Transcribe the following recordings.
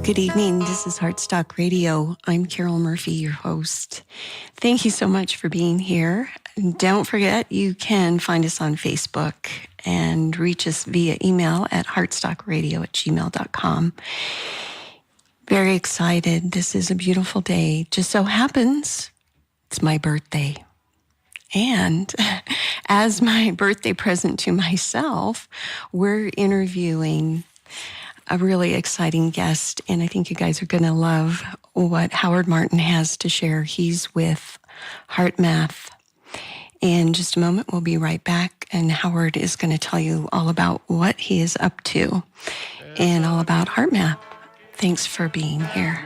Good evening. This is Heartstock Radio. I'm Carol Murphy, your host. Thank you so much for being here. And don't forget, you can find us on Facebook and reach us via email at heartstockradio@gmail.com. Very excited. This is a beautiful day. Just so happens it's my birthday. And as my birthday present to myself, we're interviewing a really exciting guest, and I think you guys are going to love what Howard Martin has to share. He's with HeartMath. In just a moment, we'll be right back, and Howard is going to tell you all about what he is up to and all about HeartMath. Thanks for being here.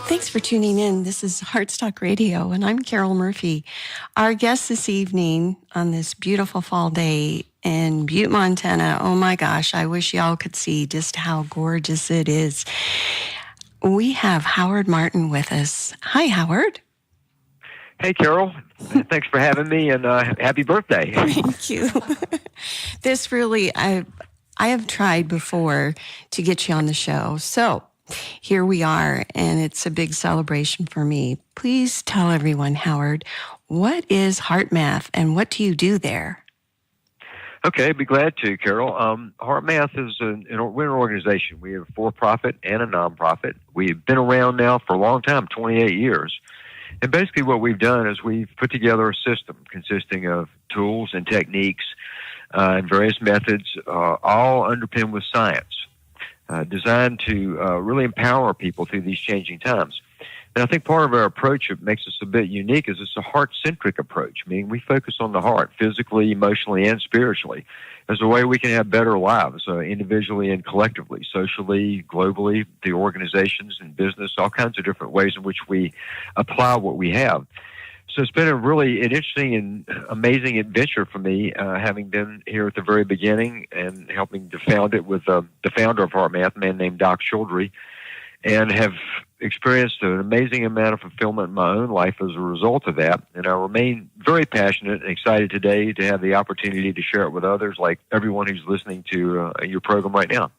Thanks for tuning in. This is Heartstock Radio, and I'm Carol Murphy. Our guest this evening on this beautiful fall day in Butte, Montana. Oh my gosh, I wish y'all could see just how gorgeous it is. We have Howard Martin with us. Hi, Howard. Hey, Carol. Thanks for having me, and happy birthday. Thank you. This really, I have tried before to get you on the show. So here we are, and it's a big celebration for me. Please tell everyone, Howard, what is HeartMath and what do you do there? Okay, I'd be glad to, Carol. HeartMath is we're an organization. We have a for-profit and a non-profit. We've been around now for a long time, 28 years. And basically what we've done is we've put together a system consisting of tools and techniques and various methods, all underpinned with science, designed to really empower people through these changing times. And I think part of our approach that makes us a bit unique is it's a heart-centric approach, meaning we focus on the heart physically, emotionally, and spiritually as a way we can have better lives individually and collectively, socially, globally, through organizations and business, all kinds of different ways in which we apply what we have. So it's been an interesting and amazing adventure for me, having been here at the very beginning and helping to found it with the founder of HeartMath, a man named Doc Childry, and have experienced an amazing amount of fulfillment in my own life as a result of that. And I remain very passionate and excited today to have the opportunity to share it with others, like everyone who's listening to your program right now.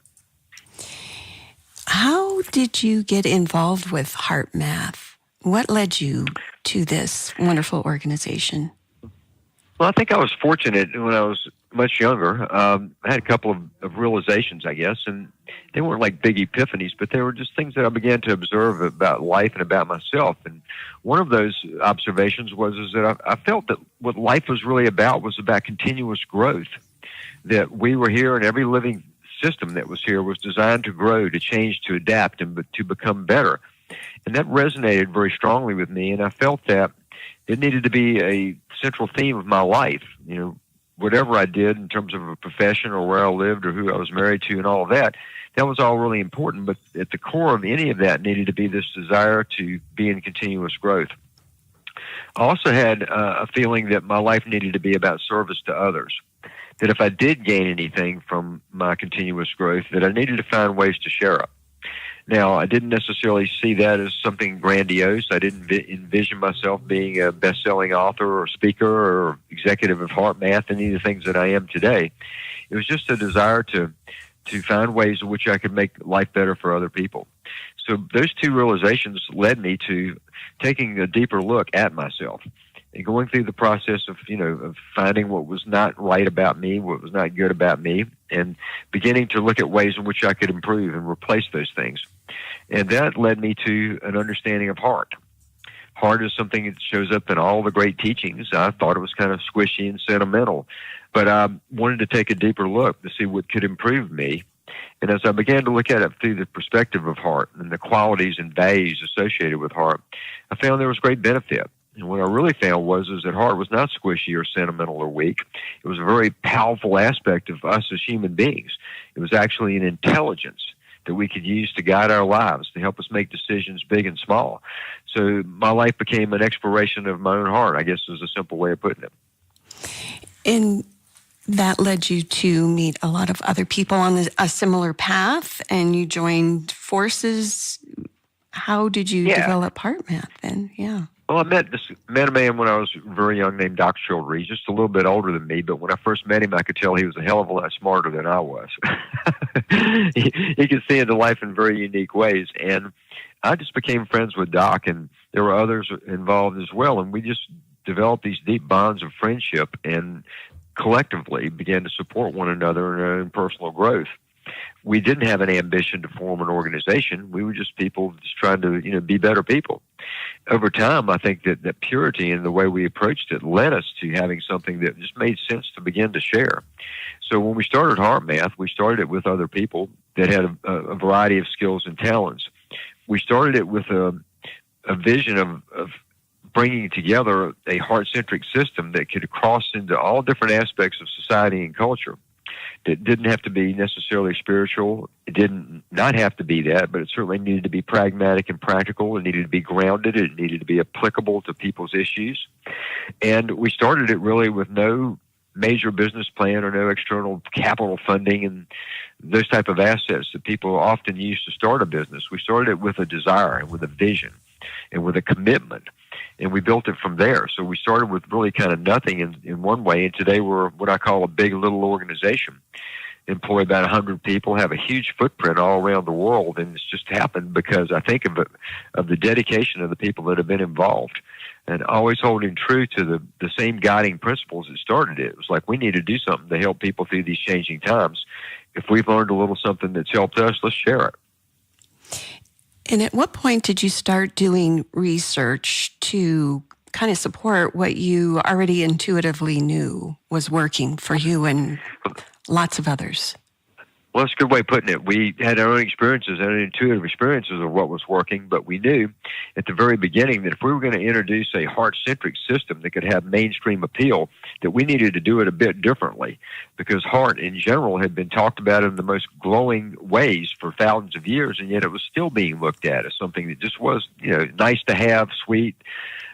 How did you get involved with HeartMath? What led you to this wonderful organization? Well, I think I was fortunate when I was much younger. I had a couple of realizations, I guess, and they weren't like big epiphanies, but they were just things that I began to observe about life and about myself. And one of those observations was that I felt that what life was really about was about continuous growth, that we were here and every living system that was here was designed to grow, to change, to adapt, and to become better. And that resonated very strongly with me, and I felt that it needed to be a central theme of my life. You know, whatever I did in terms of a profession or where I lived or who I was married to and all of that, that was all really important. But at the core of any of that needed to be this desire to be in continuous growth. I also had a feeling that my life needed to be about service to others, that if I did gain anything from my continuous growth, that I needed to find ways to share it. Now, I didn't necessarily see that as something grandiose. I didn't envision myself being a best-selling author or speaker or executive of HeartMath, any of the things that I am today. It was just a desire to find ways in which I could make life better for other people. So those two realizations led me to taking a deeper look at myself and going through the process of finding what was not right about me, what was not good about me, and beginning to look at ways in which I could improve and replace those things. And that led me to an understanding of heart. Heart is something that shows up in all the great teachings. I thought it was kind of squishy and sentimental, but I wanted to take a deeper look to see what could improve me. And as I began to look at it through the perspective of heart and the qualities and values associated with heart, I found there was great benefit. And what I really found was that heart was not squishy or sentimental or weak. It was a very powerful aspect of us as human beings. It was actually an intelligence that we could use to guide our lives, to help us make decisions big and small. So my life became an exploration of my own heart, I guess is a simple way of putting it. And that led you to meet a lot of other people on a similar path, and you joined forces. How did you develop HeartMath then? Yeah. Well, I met a man when I was very young named Dr. Schulter. He's just a little bit older than me, but when I first met him, I could tell he was a hell of a lot smarter than I was. He could see into life in very unique ways. And I just became friends with Doc, and there were others involved as well. And we just developed these deep bonds of friendship and collectively began to support one another in personal growth. We didn't have an ambition to form an organization. We were just people just trying to, be better people. Over time, I think that purity and the way we approached it led us to having something that just made sense to begin to share. So when we started HeartMath, we started it with other people that had a variety of skills and talents. We started it with a vision of bringing together a heart-centric system that could cross into all different aspects of society and culture. It didn't have to be necessarily spiritual. It didn't not have to be that, but it certainly needed to be pragmatic and practical. It needed to be grounded. It needed to be applicable to people's issues. And we started it really with no major business plan or no external capital funding and those type of assets that people often use to start a business. We started it with a desire and with a vision and with a commitment. And we built it from there. So we started with really kind of nothing in one way, and today we're what I call a big little organization. Employ about 100 people, have a huge footprint all around the world, and it's just happened because I think of the dedication of the people that have been involved, and always holding true to the same guiding principles that started it. It was like we need to do something to help people through these changing times. If we've learned a little something that's helped us, let's share it. And at what point did you start doing research to kind of support what you already intuitively knew was working for you and lots of others? Well, that's a good way of putting it. We had our own experiences and intuitive experiences of what was working, but we knew at the very beginning that if we were going to introduce a heart-centric system that could have mainstream appeal, that we needed to do it a bit differently, because heart in general had been talked about in the most glowing ways for thousands of years, and yet it was still being looked at as something that just was, nice to have, sweet,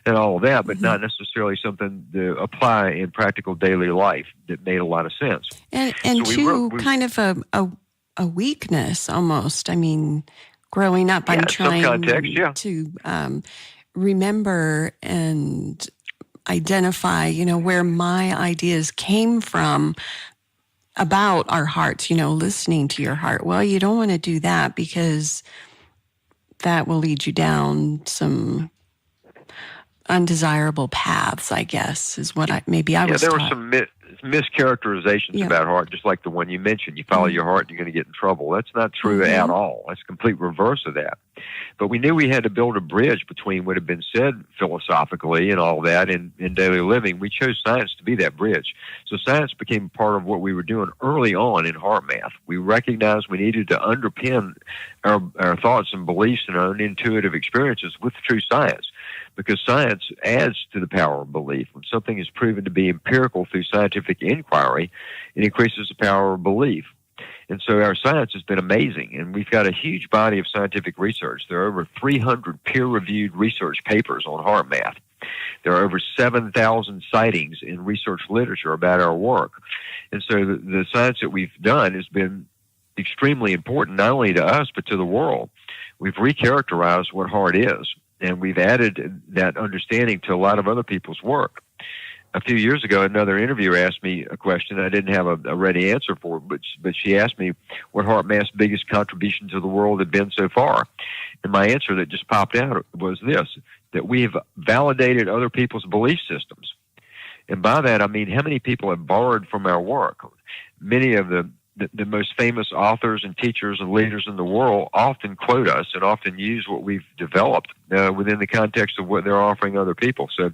and all of that, but not necessarily something to apply in practical daily life that made a lot of sense. And so kind of a weakness almost. I mean, growing up, I'm trying to remember and identify, where my ideas came from about our hearts, listening to your heart. Well, you don't want to do that because that will lead you down some undesirable paths, I guess, is what I was there taught. were some mischaracterizations about heart, just like the one you mentioned. You follow your heart, you're going to get in trouble. That's not true at all. That's the complete reverse of that. But we knew we had to build a bridge between what had been said philosophically and all that in daily living. We chose science to be that bridge. So science became part of what we were doing early on in HeartMath. We recognized we needed to underpin our thoughts and beliefs and our own intuitive experiences with true science, because science adds to the power of belief. When something is proven to be empirical through scientific inquiry, it increases the power of belief. And so our science has been amazing, and we've got a huge body of scientific research. There are over 300 peer-reviewed research papers on HeartMath. There are over 7,000 sightings in research literature about our work. And so the science that we've done has been extremely important, not only to us, but to the world. We've recharacterized what heart is, and we've added that understanding to a lot of other people's work. A few years ago, another interviewer asked me a question. I didn't have a ready answer for it, but she asked me what HeartMath's biggest contribution to the world had been so far. And my answer that just popped out was this, that we have validated other people's belief systems. And by that, I mean how many people have borrowed from our work. Many of the most famous authors and teachers and leaders in the world often quote us and often use what we've developed within the context of what they're offering other people. So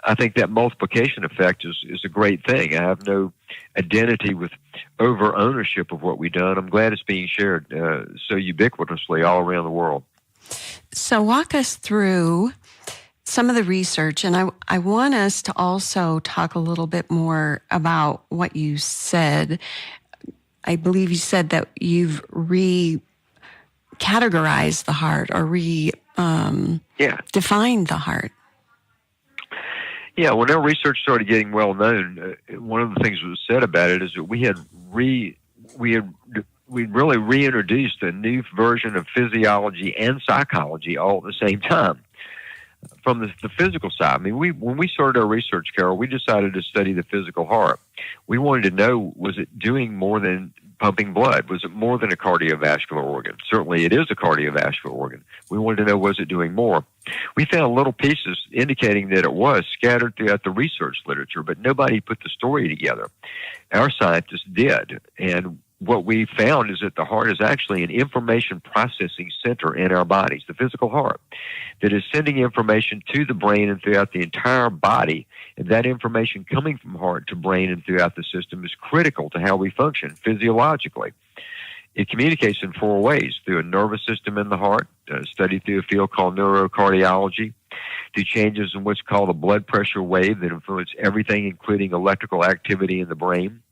I think that multiplication effect is a great thing. I have no identity with over-ownership of what we've done. I'm glad it's being shared so ubiquitously all around the world. So walk us through some of the research, and I want us to also talk a little bit more about what you said. I believe you said that you've categorized the heart or defined the heart. Yeah, when our research started getting well known, one of the things that was said about it is that we really reintroduced a new version of physiology and psychology all at the same time. From the physical side, I mean, when we started our research, Carol, we decided to study the physical heart. We wanted to know, was it doing more than pumping blood? Was it more than a cardiovascular organ? Certainly it is a cardiovascular organ. We wanted to know, was it doing more? We found little pieces indicating that it was scattered throughout the research literature, but nobody put the story together. Our scientists did, and what we found is that the heart is actually an information processing center in our bodies, the physical heart, that is sending information to the brain and throughout the entire body. And that information coming from heart to brain and throughout the system is critical to how we function physiologically. It communicates in four ways: through a nervous system in the heart, studied through a field called neurocardiology, through changes in what's called a blood pressure wave that influence everything, including electrical activity in the brain.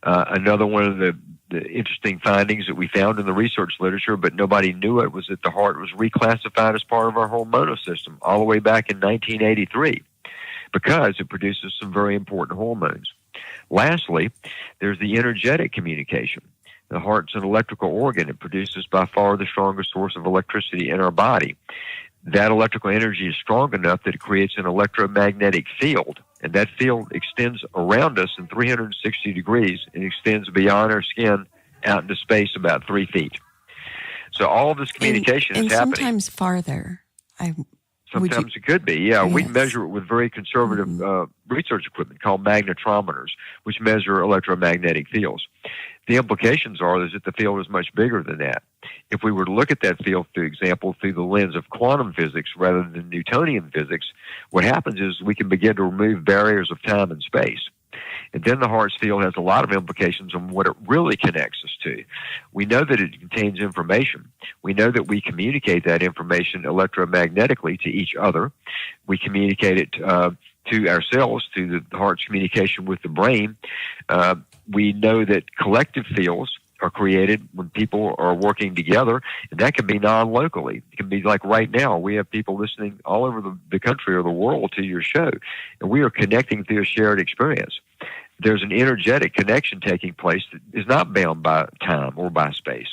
Another one of the interesting findings that we found in the research literature, but nobody knew it, was that the heart was reclassified as part of our hormonal system all the way back in 1983 because it produces some very important hormones. Lastly, there's the energetic communication. The heart's an electrical organ. It produces by far the strongest source of electricity in our body. That electrical energy is strong enough that it creates an electromagnetic field, and that field extends around us in 360 degrees and extends beyond our skin out into space about 3 feet. So all of this communication is happening. And sometimes farther. Sometimes it could be, yeah. Yes. We measure it with very conservative research equipment called magnetometers, which measure electromagnetic fields. The implications are is that the field is much bigger than that. If we were to look at that field, for example, through the lens of quantum physics rather than Newtonian physics, what happens is we can begin to remove barriers of time and space. And then the heart's field has a lot of implications on what it really connects us to. We know that it contains information. We know that we communicate that information electromagnetically to each other. We communicate it to ourselves, to the heart's communication with the brain. We know that collective fields are created when people are working together, and that can be non-locally. It can be like right now. We have people listening all over the country or the world to your show, and we are connecting through a shared experience. There's an energetic connection taking place that is not bound by time or by space.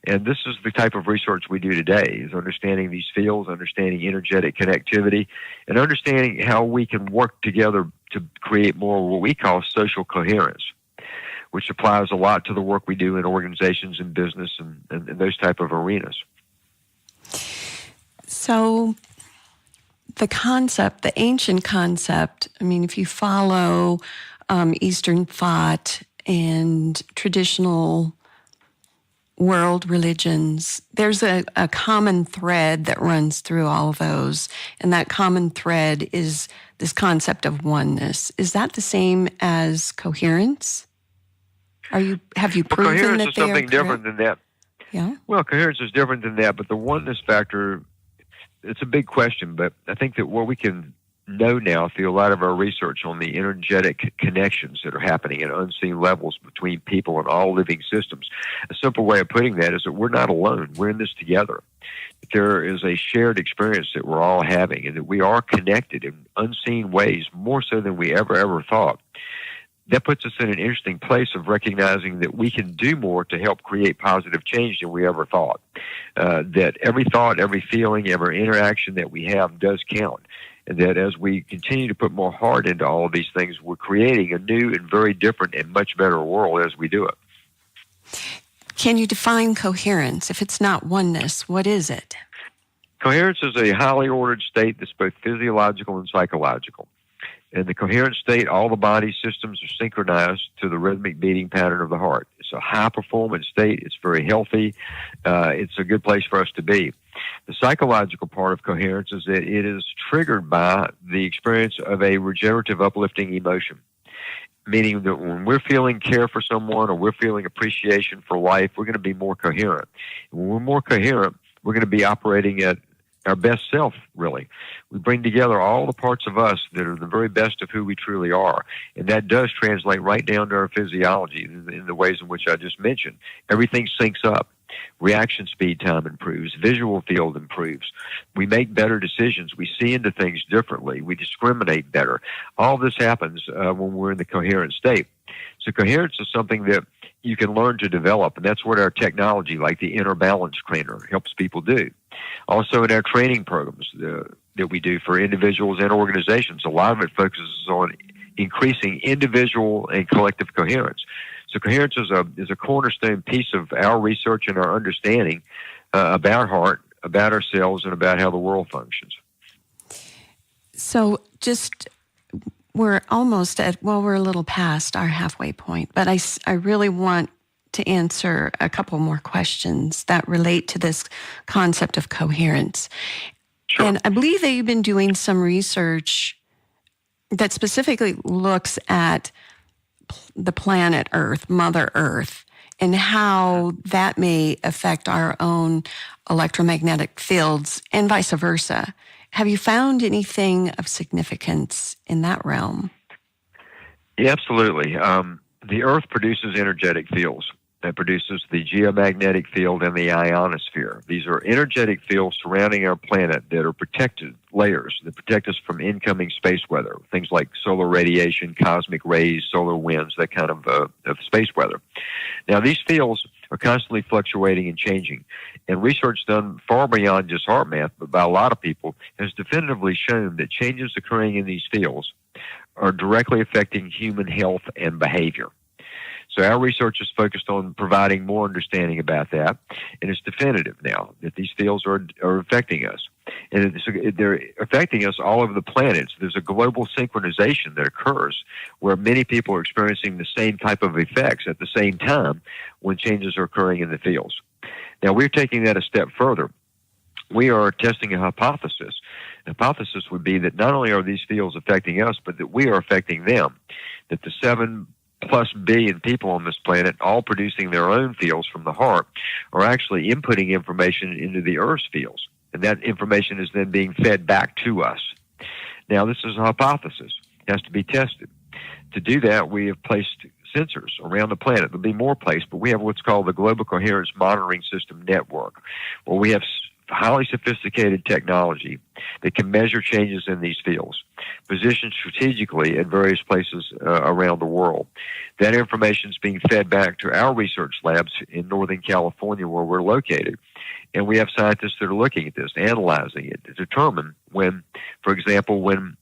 And this is the type of research we do today, is understanding these fields, understanding energetic connectivity, and understanding how we can work together to create more what we call social coherence, which applies a lot to the work we do in organizations and business and those type of arenas. So the concept, the ancient concept, I mean, if you follow Eastern thought and traditional world religions, there's a common thread that runs through all of those, and that common thread is this concept of oneness. Is that the same as coherence? Have you proven coherence that is they something are different than that. Yeah. Well, coherence is different than that, but the oneness factor, it's a big question, but I think that what we can know now through a lot of our research on the energetic connections that are happening at unseen levels between people and all living systems, a simple way of putting that is that we're not alone. We're in this together. There is a shared experience that we're all having, and that we are connected in unseen ways, more so than we ever thought. That puts us in an interesting place of recognizing that we can do more to help create positive change than we ever thought. That every thought, every feeling, every interaction that we have does count. And that as we continue to put more heart into all of these things, we're creating a new and very different and much better world as we do it. Can you define coherence? If it's not oneness, what is it? Coherence is a highly ordered state that's both physiological and psychological. In the coherent state, all the body systems are synchronized to the rhythmic beating pattern of the heart. It's a high-performance state. It's very healthy. It's a good place for us to be. The psychological part of coherence is that it is triggered by the experience of a regenerative, uplifting emotion, meaning that when we're feeling care for someone or we're feeling appreciation for life, we're going to be more coherent. And when we're more coherent, we're going to be operating at our best self, really. We bring together all the parts of us that are the very best of who we truly are. And that does translate right down to our physiology in the ways in which I just mentioned. Everything syncs up. Reaction speed time improves. Visual field improves. We make better decisions. We see into things differently. We discriminate better. All this happens when we're in the coherent state. So coherence is something that you can learn to develop, and that's what our technology, like the Inner Balance Trainer, helps people do. Also in our training programs that we do for individuals and organizations, a lot of it focuses on increasing individual and collective coherence. So coherence is a cornerstone piece of our research and our understanding about heart, about ourselves, and about how the world functions. So we're almost we're a little past our halfway point, but I really want to answer a couple more questions that relate to this concept of coherence. Sure. And I believe that you've been doing some research that specifically looks at the planet Earth, Mother Earth, and how that may affect our own electromagnetic fields and vice versa. Have you found anything of significance in that realm? Yeah, absolutely. The Earth produces energetic fields. That produces the geomagnetic field and the ionosphere. These are energetic fields surrounding our planet that are protected layers that protect us from incoming space weather, things like solar radiation, cosmic rays, solar winds, that kind of space weather. Now, these fields are constantly fluctuating and changing, and research done far beyond just HeartMath, but by a lot of people, has definitively shown that changes occurring in these fields are directly affecting human health and behavior. So our research is focused on providing more understanding about that, and it's definitive now that these fields are affecting us. And they're affecting us all over the planet. So there's a global synchronization that occurs where many people are experiencing the same type of effects at the same time when changes are occurring in the fields. Now, we're taking that a step further. We are testing a hypothesis. The hypothesis would be that not only are these fields affecting us, but that we are affecting them, that the 7+ billion people on this planet, all producing their own fields from the heart, are actually inputting information into the Earth's fields. And that information is then being fed back to us. Now, this is a hypothesis. It has to be tested. To do that, we have placed sensors around the planet. There'll be more placed, but we have what's called the Global Coherence Monitoring System Network, where we have highly sophisticated technology that can measure changes in these fields, positioned strategically at various places around the world. That information is being fed back to our research labs in Northern California, where we're located. And we have scientists that are looking at this, analyzing it to determine when, for example, when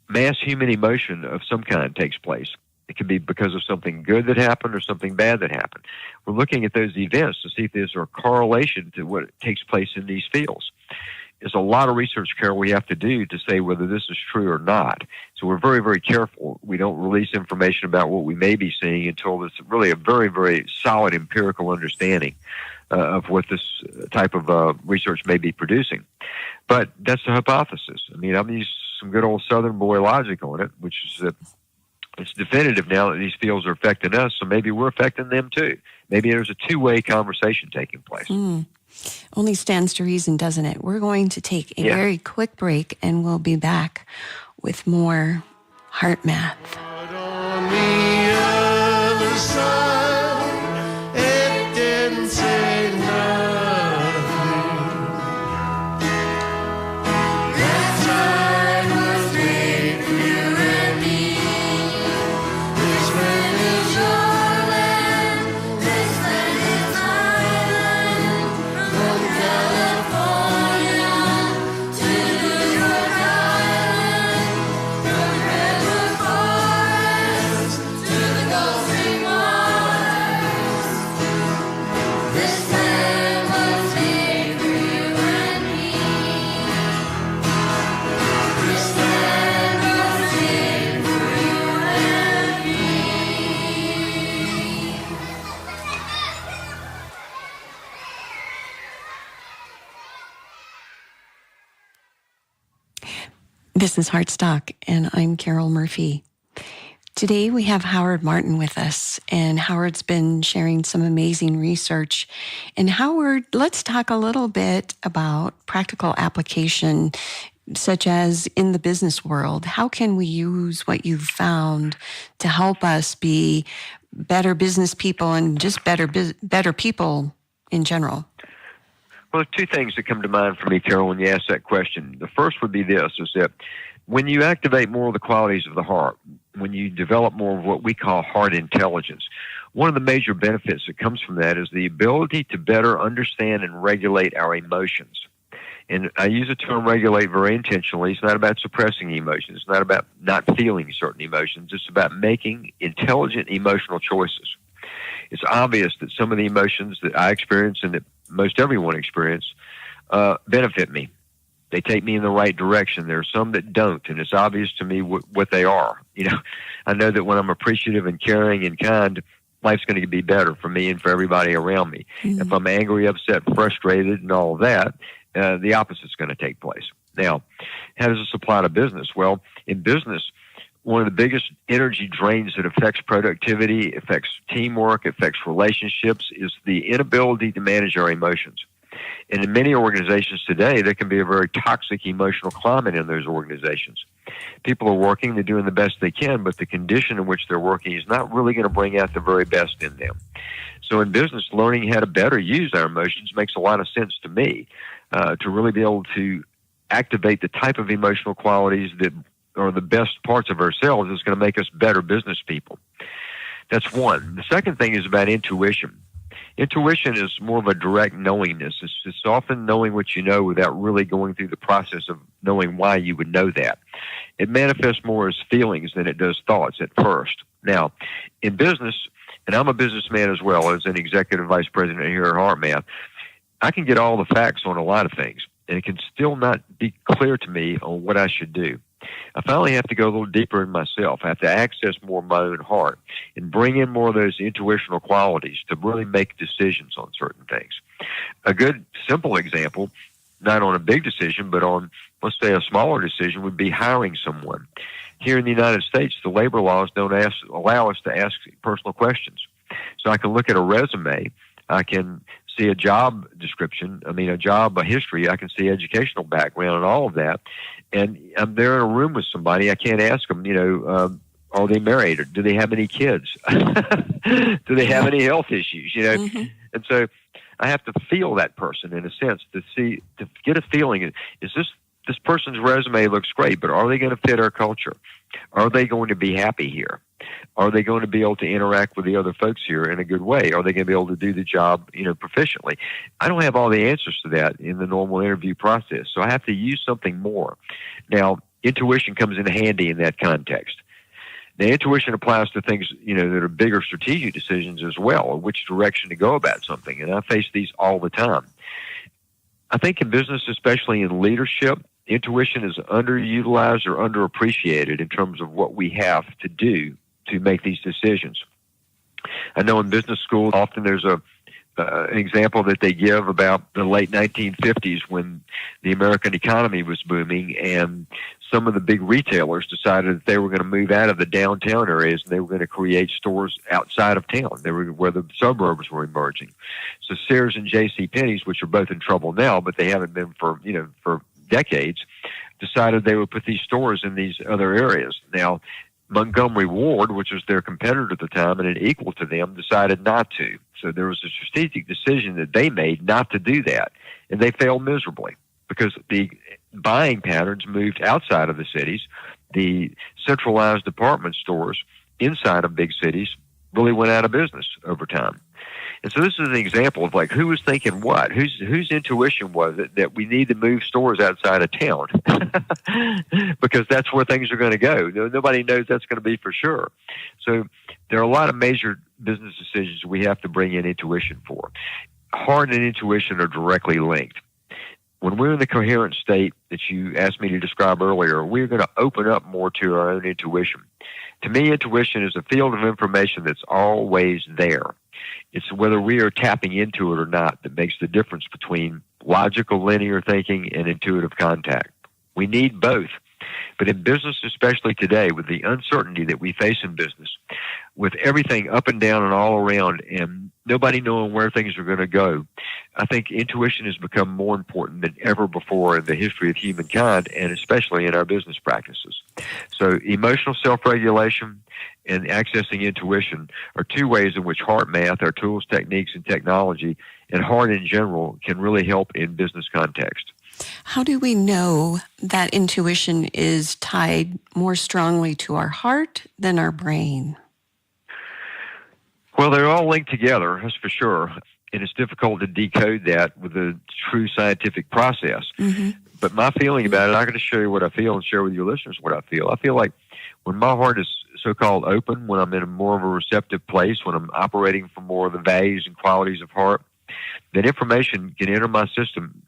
mass human emotion of some kind takes place. It can be because of something good that happened or something bad that happened. We're looking at those events to see if there's a correlation to what takes place in these fields. There's a lot of research, Carol, we have to do to say whether this is true or not. So we're very, very careful. We don't release information about what we may be seeing until there's really a very, very solid empirical understanding of what this type of research may be producing. But that's the hypothesis. I mean, I'm using some good old Southern boy logic on it, which is that it's definitive now that these fields are affecting us, so maybe we're affecting them too. Maybe there's a two-way conversation taking place. Only stands to reason, doesn't it? We're going to take a very quick break, and we'll be back with more HeartMath. But on the other side, it didn't say nothing. That time was made for you and me. This land is your land. This land is my land. From California to Rhode Island, from redwood forests to the Gulf Stream waters. This land was made for you and me. This land was made for you and me. This is Heartstock, and I'm Carol Murphy. Today we have Howard Martin with us, and Howard's been sharing some amazing research. And Howard, let's talk a little bit about practical application, such as in the business world. How can we use what you've found to help us be better business people and just better people in general? Well, two things that come to mind for me, Carol, when you ask that question. The first would be this, is that when you activate more of the qualities of the heart, when you develop more of what we call heart intelligence, one of the major benefits that comes from that is the ability to better understand and regulate our emotions. And I use the term regulate very intentionally. It's not about suppressing emotions. It's not about not feeling certain emotions. It's about making intelligent emotional choices. It's obvious that some of the emotions that I experience and that most everyone experiences benefit me. They take me in the right direction. There are some that don't, and it's obvious to me what they are. I know that when I'm appreciative and caring and kind, life's going to be better for me and for everybody around me. Mm-hmm. If I'm angry, upset, frustrated, and all of that, the opposite's going to take place. Now, how does this apply to business? Well, in business, one of the biggest energy drains that affects productivity, affects teamwork, affects relationships is the inability to manage our emotions. And in many organizations today, there can be a very toxic emotional climate in those organizations. People are working, they're doing the best they can, but the condition in which they're working is not really going to bring out the very best in them. So in business, learning how to better use our emotions makes a lot of sense to me, to really be able to activate the type of emotional qualities that are the best parts of ourselves is going to make us better business people. That's one. The second thing is about intuition. Intuition is more of a direct knowingness. It's often knowing what you know without really going through the process of knowing why you would know that. It manifests more as feelings than it does thoughts at first. Now, in business, and I'm a businessman as well as an executive vice president here at HeartMath, I can get all the facts on a lot of things, and it can still not be clear to me on what I should do. I finally have to go a little deeper in myself. I have to access more of my own heart and bring in more of those intuitional qualities to really make decisions on certain things. A good, simple example, not on a big decision, but on, let's say, a smaller decision would be hiring someone. Here in the United States, the labor laws don't allow us to ask personal questions. So I can look at a resume. I can see a job description, a history. I can see educational background and all of that. And I'm there in a room with somebody. I can't ask them, are they married? Or do they have any kids? Do they have any health issues? Mm-hmm. And so I have to feel that person in a sense to get a feeling. Is this person's resume looks great, but are they going to fit our culture? Are they going to be happy here? Are they going to be able to interact with the other folks here in a good way? Are they going to be able to do the job, proficiently? I don't have all the answers to that in the normal interview process, so I have to use something more. Now, intuition comes in handy in that context. Now, intuition applies to things, that are bigger strategic decisions as well, or which direction to go about something, and I face these all the time. I think in business, especially in leadership, intuition is underutilized or underappreciated in terms of what we have to do to make these decisions. I know in business school, often there's an example that they give about the late 1950s when the American economy was booming and some of the big retailers decided that they were going to move out of the downtown areas and they were going to create stores outside of town. They were where the suburbs were emerging. So Sears and J.C. Penney's, which are both in trouble now, but they haven't been for decades, decided they would put these stores in these other areas. Now, Montgomery Ward, which was their competitor at the time and an equal to them, decided not to. So there was a strategic decision that they made not to do that, and they failed miserably because the buying patterns moved outside of the cities. The centralized department stores inside of big cities really went out of business over time. And so this is an example of like who was thinking what, whose intuition was it that we need to move stores outside of town because that's where things are going to go. Nobody knows that's going to be for sure. So there are a lot of major business decisions we have to bring in intuition for. Heart and intuition are directly linked. When we're in the coherent state that you asked me to describe earlier, we're going to open up more to our own intuition. To me, intuition is a field of information that's always there. It's whether we are tapping into it or not that makes the difference between logical linear thinking and intuitive contact. We need both But in business, especially today, with the uncertainty that we face in business, with everything up and down and all around, and nobody knowing where things are going to go, I think intuition has become more important than ever before in the history of humankind, and especially in our business practices. So emotional self-regulation and accessing intuition are two ways in which HeartMath, our tools, techniques, and technology, and heart in general, can really help in business context. How do we know that intuition is tied more strongly to our heart than our brain? Well, they're all linked together, that's for sure. And it's difficult to decode that with a true scientific process. Mm-hmm. But my feeling about it, I'm going to show you what I feel and share with your listeners what I feel. I feel like when my heart is so-called open, when I'm in a more of a receptive place, when I'm operating from more of the values and qualities of heart, that information can enter my system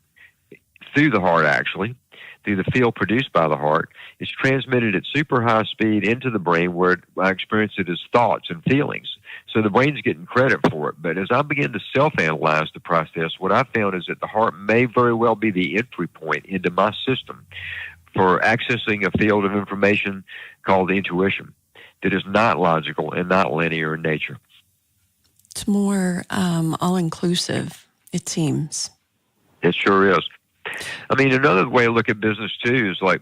through the heart, actually, through the field produced by the heart. It's transmitted at super high speed into the brain where I experience it as thoughts and feelings. So the brain's getting credit for it. But as I begin to self-analyze the process, what I found is that the heart may very well be the entry point into my system for accessing a field of information called intuition that is not logical and not linear in nature. It's more all-inclusive, it seems. It sure is. I mean, another way to look at business too is like,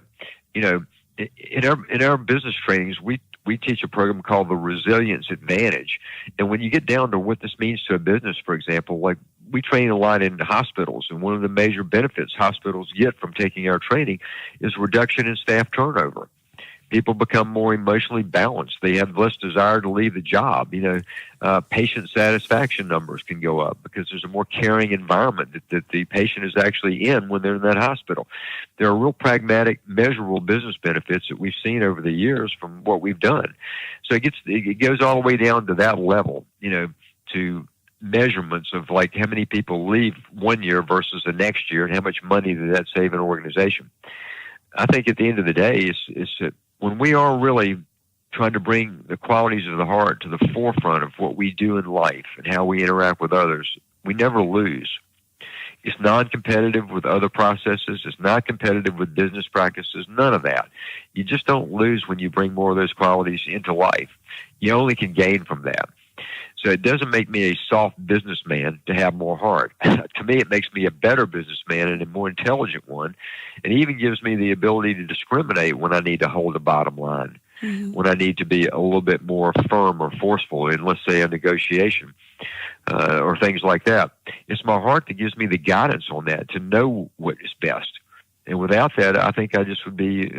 you know, in our business trainings, we teach a program called the Resilience Advantage. And when you get down to what this means to a business, for example, like we train a lot in hospitals, and one of the major benefits hospitals get from taking our training is reduction in staff turnover. People become more emotionally balanced. They have less desire to leave the job. You know, patient satisfaction numbers can go up because there's a more caring environment that the patient is actually in when they're in that hospital. There are real pragmatic, measurable business benefits that we've seen over the years from what we've done. So it goes all the way down to that level, you know, to measurements of like how many people leave one year versus the next year and how much money did that save an organization. I think at the end of the day, it's that when we are really trying to bring the qualities of the heart to the forefront of what we do in life and how we interact with others, we never lose. It's non-competitive with other processes. It's not competitive with business practices. None of that. You just don't lose when you bring more of those qualities into life. You only can gain from that. So it doesn't make me a soft businessman to have more heart. To me, it makes me a better businessman and a more intelligent one. And even gives me the ability to discriminate when I need to hold a bottom line, when I need to be a little bit more firm or forceful in, let's say, a negotiation or things like that. It's my heart that gives me the guidance on that to know what is best. And without that, I think I just would be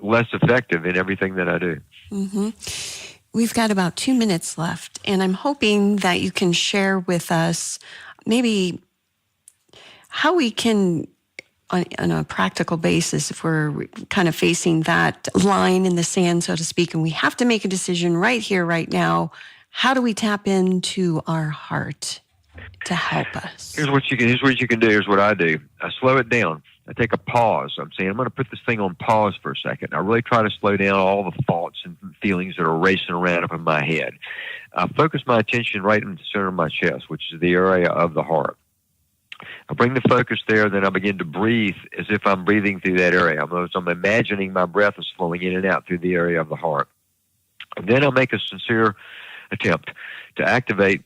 less effective in everything that I do. Mm-hmm. We've got about 2 minutes left, and I'm hoping that you can share with us maybe how we can, on a practical basis, if we're kind of facing that line in the sand, so to speak, and we have to make a decision right here, right now, how do we tap into our heart to help us? Here's what you can do. Here's what I do. I slow it down. I take a pause. I'm saying, I'm going to put this thing on pause for a second. I really try to slow down all the thoughts and feelings that are racing around up in my head. I focus my attention right in the center of my chest, which is the area of the heart. I bring the focus there, then I begin to breathe as if I'm breathing through that area. I'm imagining my breath is flowing in and out through the area of the heart. And then I'll make a sincere attempt to activate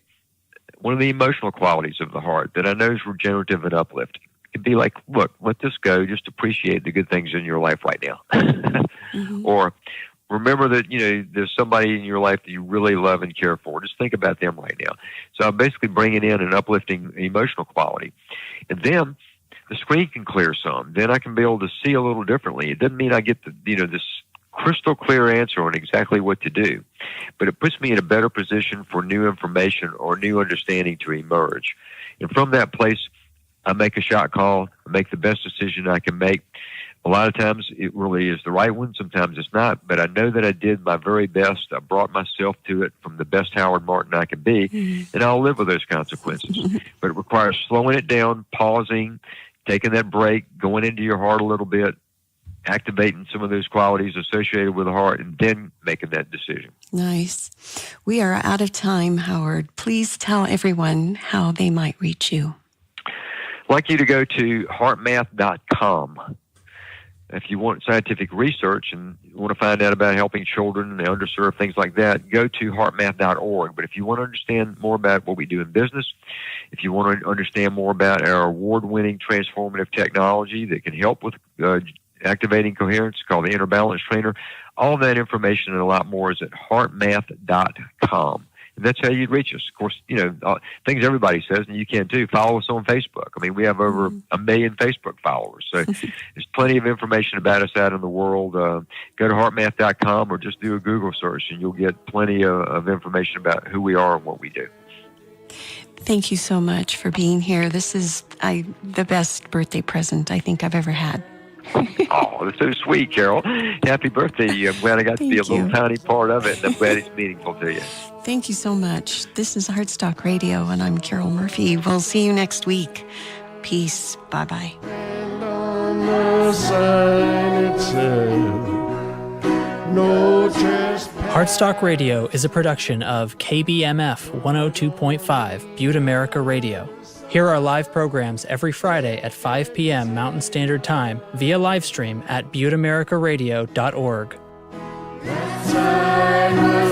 one of the emotional qualities of the heart that I know is regenerative and uplifting. It'd be like, look, let this go. Just appreciate the good things in your life right now. Mm-hmm. Or remember that, you know, there's somebody in your life that you really love and care for. Just think about them right now. So I'm basically bringing in an uplifting emotional quality. And then the screen can clear some. Then I can be able to see a little differently. It doesn't mean I get this crystal clear answer on exactly what to do, but it puts me in a better position for new information or new understanding to emerge. And from that place, I make a shot call, I make the best decision I can make. A lot of times it really is the right one, sometimes it's not, but I know that I did my very best. I brought myself to it from the best Howard Martin I can be, and I'll live with those consequences. But it requires slowing it down, pausing, taking that break, going into your heart a little bit, activating some of those qualities associated with the heart, and then making that decision. Nice. We are out of time, Howard. Please tell everyone how they might reach you. I'd like you to go to heartmath.com. If you want scientific research and you want to find out about helping children and the underserved, things like that, go to heartmath.org. But if you want to understand more about what we do in business, if you want to understand more about our award-winning transformative technology that can help with activating coherence, called the Inner Balance Trainer, all that information and a lot more is at heartmath.com. And that's how you'd reach us. Of course, things everybody says, and you can too. Follow us on Facebook. I mean, we have over 1 million Facebook followers. So there's plenty of information about us out in the world. Go to heartmath.com or just do a Google search, and you'll get plenty of information about who we are and what we do. Thank you so much for being here. This is the best birthday present I think I've ever had. Oh, that's so sweet, Carol. Happy birthday. I'm glad I got to be a little tiny part of it, and I'm glad it's meaningful to you. Thank you so much. This is Heartstock Radio, and I'm Carol Murphy. We'll see you next week. Peace. Bye-bye. And on the sign it said, no trespass. Heartstock Radio is a production of KBMF 102.5 Butte America Radio. Hear our live programs every Friday at 5 p.m. Mountain Standard Time via livestream at butteamericaradio.org. That sign was